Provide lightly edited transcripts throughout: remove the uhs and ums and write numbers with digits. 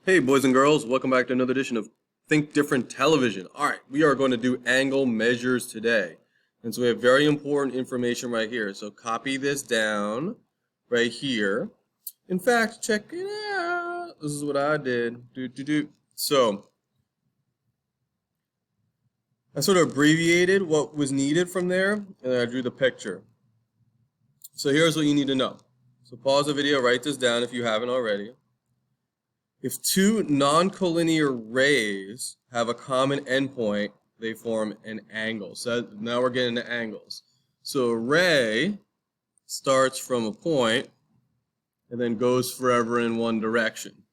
Hey, boys and girls, welcome back to another edition of Think Different Television. All right, we are going to do angle measures today. And so we have very important information right here. So copy this down right here. In fact, check it out. This is what I did. So I sort of abbreviated what was needed from there, and then I drew the picture. So here's what you need to know. So pause the video, write this down if you haven't already. If two non-collinear rays have a common endpoint, they form an angle. So now we're getting to angles. So a ray starts from a point and then goes forever in one direction.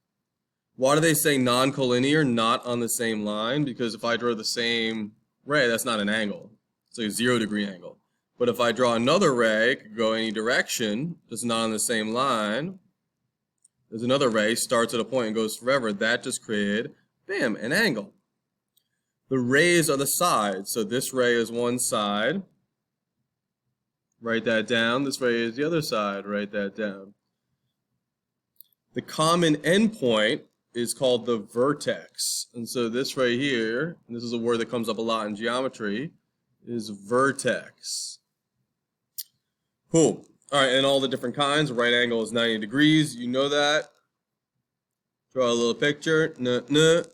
Why do they say non-collinear, not on the same line? Because if I draw the same ray, that's not an angle. It's like a 0-degree angle. But if I draw another ray, it could go any direction, just not on the same line. There's another ray, starts at a point and goes forever. That just created, bam, an angle. The rays are the sides. So this ray is one side. Write that down. This ray is the other side. Write that down. The common endpoint is called the vertex. And so this right here, and this is a word that comes up a lot in geometry, is vertex. Cool. All right, and all the different kinds. Right angle is 90 degrees. You know that. Draw a little picture. It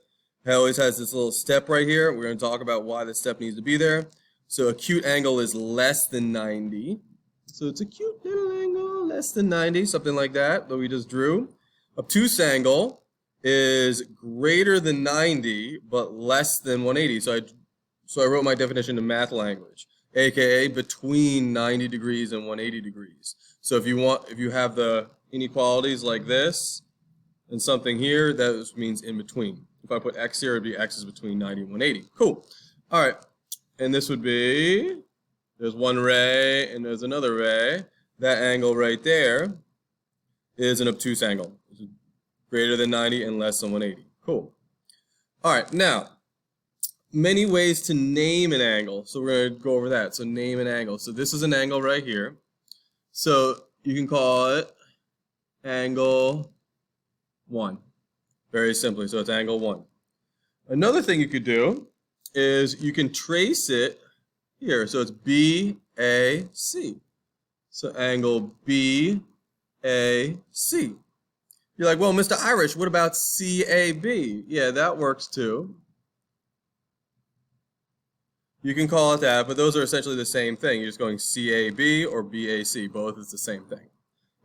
always has this little step right here. We're going to talk about why the step needs to be there. So acute angle is less than 90. So it's a cute little angle, less than 90, something like that we just drew. Obtuse angle is greater than 90, but less than 180. So I wrote my definition in math language, aka between 90 degrees and 180 degrees. So if you have the inequalities like this and something here, that means in between. If I put x here, it'd be x is between 90 and 180. Cool. All right. And this would be, there's one ray and there's another ray. That angle right there is an obtuse angle. It's greater than 90 and less than 180. Cool. All right. Now, many ways to name an angle. So we're going to go over that. So name an angle. So this is an angle right here. So you can call it angle 1. Very simply. So it's angle 1. Another thing you could do is you can trace it here. So it's BAC. So angle BAC. You're like, well, Mr. Irish, what about CAB? Yeah, that works too. You can call it that, but those are essentially the same thing. You're just going CAB or BAC. Both is the same thing.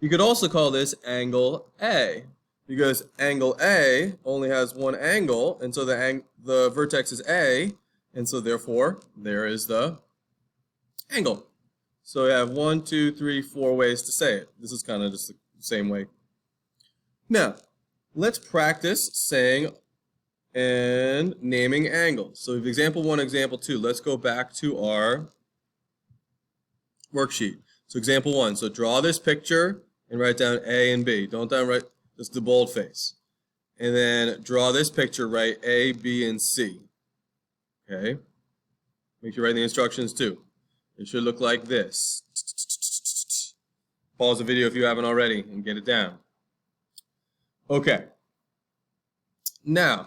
You could also call this angle A, because angle A only has one angle, and so the vertex is A, and so therefore there is the angle. So we have 1, 2, 3, 4 ways to say it. This is kind of just the same way. Now, let's practice saying and naming angles. So we have example 1, example 2. Let's go back to our worksheet. So example 1. So draw this picture and write down A and B. Don't write just the bold face. And then draw this picture, write A, B, and C. Okay? Make sure you write the instructions too. It should look like this. Pause the video if you haven't already and get it down. Okay. Now,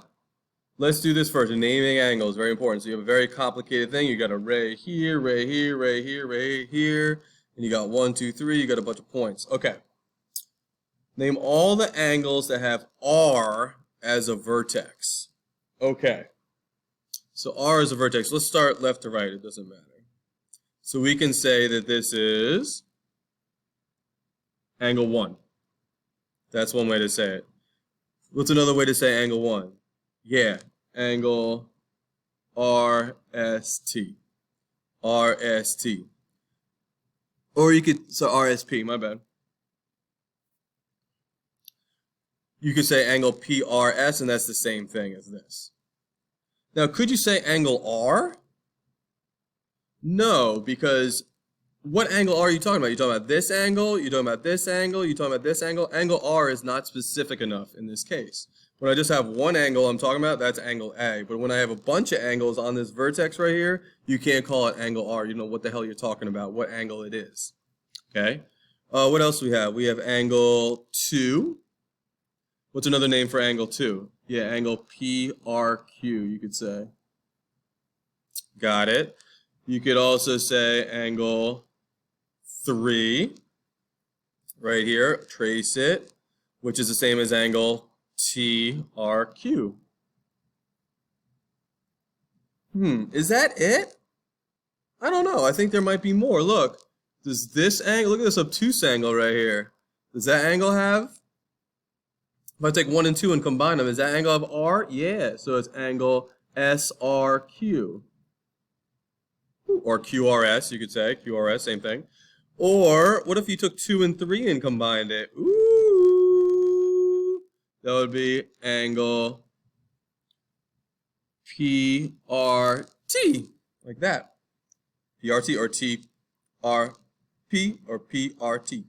let's do this first. Naming angles, very important. So you have a very complicated thing. You got a ray here, ray here, ray here, ray here, and you got 1, 2, 3. You got a bunch of points. Okay. Name all the angles that have R as a vertex. Okay. So R is a vertex. Let's start left to right. It doesn't matter. So we can say that this is angle 1. That's one way to say it. What's another way to say angle 1? Yeah, angle RST. RST. Or you could, so RSP, my bad. You could say angle PRS, and that's the same thing as this. Now, could you say angle R? No, because what angle are you talking about? You're talking about this angle, you're talking about this angle, you're talking about this angle. Angle R is not specific enough in this case. When I just have one angle I'm talking about, that's angle A. But when I have a bunch of angles on this vertex right here, you can't call it angle R. You know what the hell you're talking about, what angle it is. Okay? What else do we have? We have angle 2. What's another name for angle 2? Yeah, angle PRQ, you could say. Got it. You could also say angle 3, right here, trace it, which is the same as angle TRQ. Is that it? I don't know. I think there might be more. Look, does this angle, look at this obtuse angle right here. Does that angle have? If I take 1 and 2 and combine them, does that angle have R? Yeah, so it's angle SRQ. Or QRS, you could say. QRS, same thing. Or what if you took 2 and 3 and combined it? Ooh, that would be angle PRT, like that. PRT or TRP or PRT.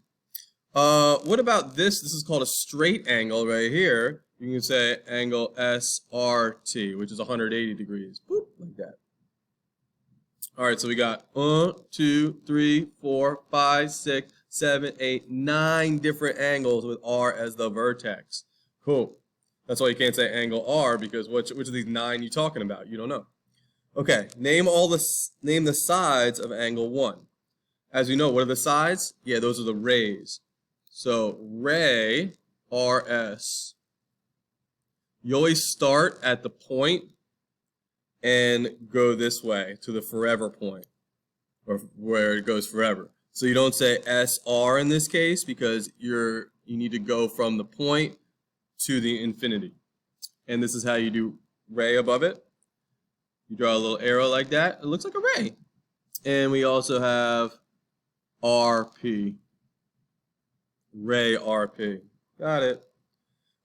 What about this? This is called a straight angle right here. You can say angle SRT, which is 180 degrees. Boop, like that. All right, so we got 1, 2, 3, 4, 5, 6, 7, 8, 9 different angles with R as the vertex. Cool. That's why you can't say angle R, because which of these 9 you talking about? You don't know. Okay, name the sides of angle 1. As you know, what are the sides? Yeah, those are the rays. So ray RS. You always start at the point and go this way to the forever point, or where it goes forever. So you don't say SR in this case, because you need to go from the point to the infinity. And this is how you do ray above it. You draw a little arrow like that. It looks like a ray. And we also have RP. Ray RP. Got it.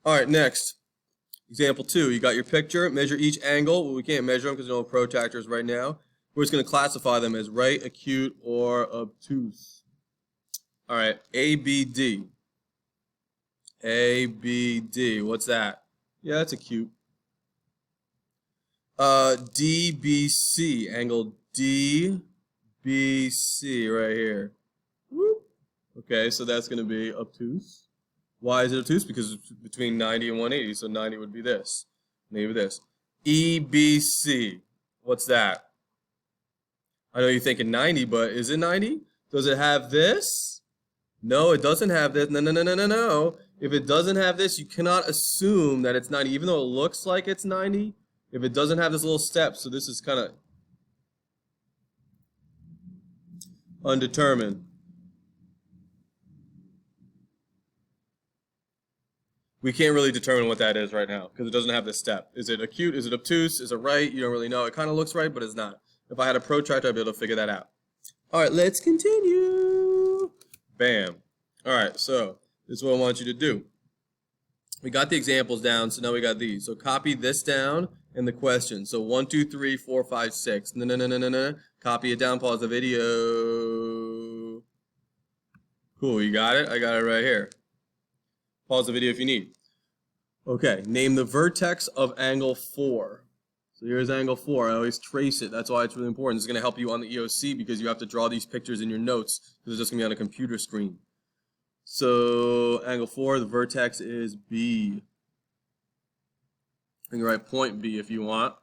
All right, next. Example 2, you got your picture. Measure each angle. Well, we can't measure them because we don't have protractors right now. We're just going to classify them as right, acute, or obtuse. All right, ABD. ABD. What's that? Yeah, that's acute. DBC. Angle DBC right here. Whoop. Okay, so that's going to be obtuse. Why is it obtuse? Because it's between 90 and 180, so 90 would be this. Maybe this. EBC. What's that? I know you're thinking 90, but is it 90? Does it have this? No, it doesn't have this. No. If it doesn't have this, you cannot assume that it's 90, even though it looks like it's 90. If it doesn't have this little step, so this is kind of undetermined. We can't really determine what that is right now because it doesn't have this step. Is it acute? Is it obtuse? Is it right? You don't really know. It kind of looks right, but it's not. If I had a protractor, I'd be able to figure that out. All right, let's continue. Bam. All right, so this is what I want you to do. We got the examples down, so now we got these. So copy this down and the question. So 1, 2, 3, 4, 5, 6. No. Copy it down. Pause the video. Cool, you got it? I got it right here. Pause the video if you need. Okay, name the vertex of angle 4. So here's angle 4. I always trace it. That's why it's really important. It's going to help you on the EOC because you have to draw these pictures in your notes because it's just going to be on a computer screen. So angle 4, the vertex is B. You can write point B if you want.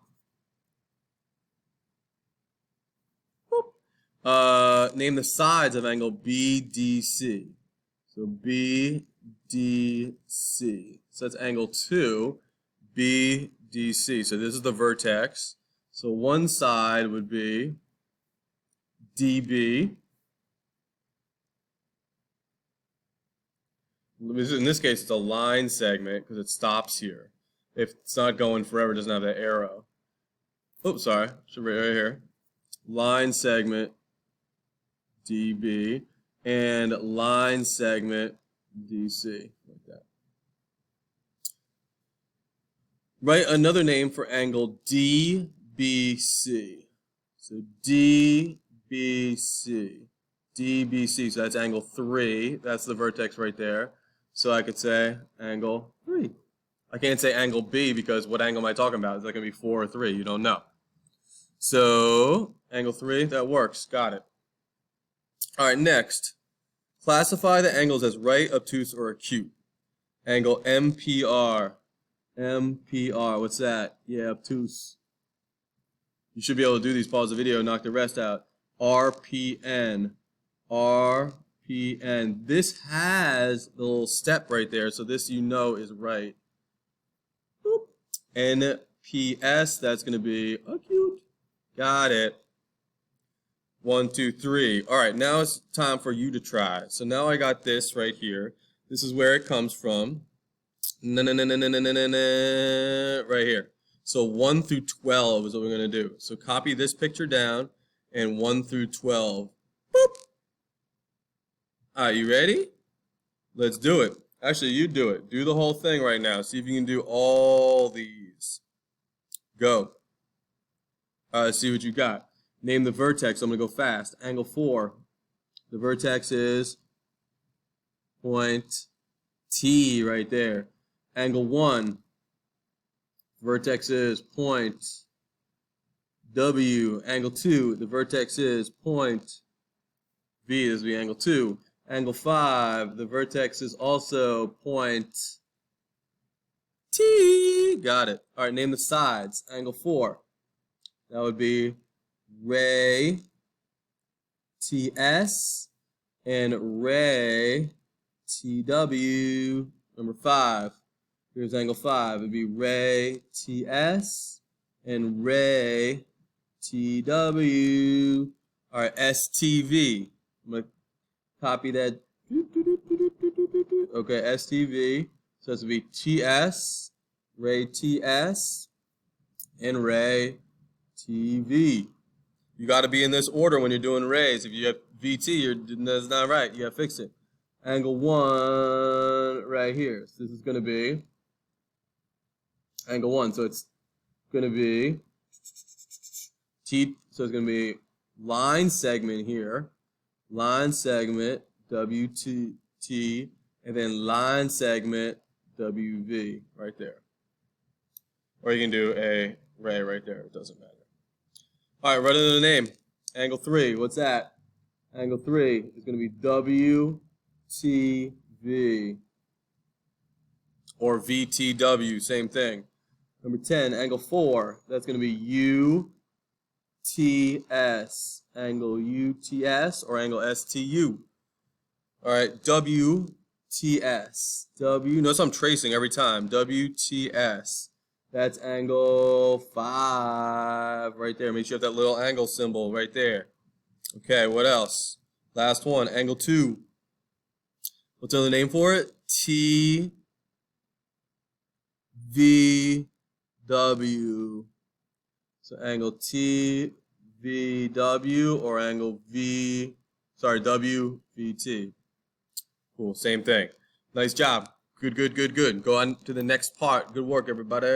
Name the sides of angle BDC. So BDC. So that's angle 2, BDC. So this is the vertex. So one side would be DB. In this case, it's a line segment because it stops here. If it's not going forever, it doesn't have that arrow. Oops, sorry. Should be right here. Line segment DB and line segment DC, like that. Write another name for angle DBC. So DBC. DBC, so that's angle 3. That's the vertex right there. So I could say angle 3. I can't say angle B because what angle am I talking about? Is that going to be 4 or 3? You don't know. So angle 3, that works. Got it. All right, next. Classify the angles as right, obtuse, or acute. Angle MPR. MPR, what's that? Yeah, obtuse. You should be able to do these, pause the video, knock the rest out. RPN. RPN. This has the little step right there, so this you know is right. Boop. NPS, that's going to be acute. Got it. 1, 2, 3. All right, now it's time for you to try. So now I got this right here. This is where it comes from. Right here. So 1 through 12 is what we're going to do. So copy this picture down and 1 through 12. Boop. All right, you ready? Let's do it. Actually, you do it. Do the whole thing right now. See if you can do all these. Go. All right, let's see what you got. Name the vertex. I'm going to go fast. Angle 4. The vertex is point T right there. Angle 1. Vertex is point W. Angle 2. The vertex is point V. This will be angle 2. Angle 5. The vertex is also point T. Got it. All right, name the sides. Angle 4. That would be ray TS and ray TW. Number 5. Here's angle 5. It'd be ray TS and ray TW. All right, STV. I'm going to copy that. Okay, STV. So this would be TS, ray TS, and ray TV. You got to be in this order when you're doing rays. If you have VT, that's not right. You got to fix it. Angle 1 right here. So this is going to be angle 1. So it's going to be T. So it's going to be line segment here. Line segment WT, and then line segment WV right there. Or you can do a ray right there. It doesn't matter. All right, right under the name. Angle 3. What's that? Angle 3 is going to be WTV. Or VTW. Same thing. Number 10. Angle 4. That's going to be UTS. Angle UTS or angle STU. All right, WTS. Notice I'm tracing every time. WTS. That's angle 5 right there. Make sure you have that little angle symbol right there. Okay, what else? Last one, angle 2. What's the other name for it? TVW. So angle TVW or angle WVT. Cool, same thing. Nice job. Good. Go on to the next part. Good work, everybody.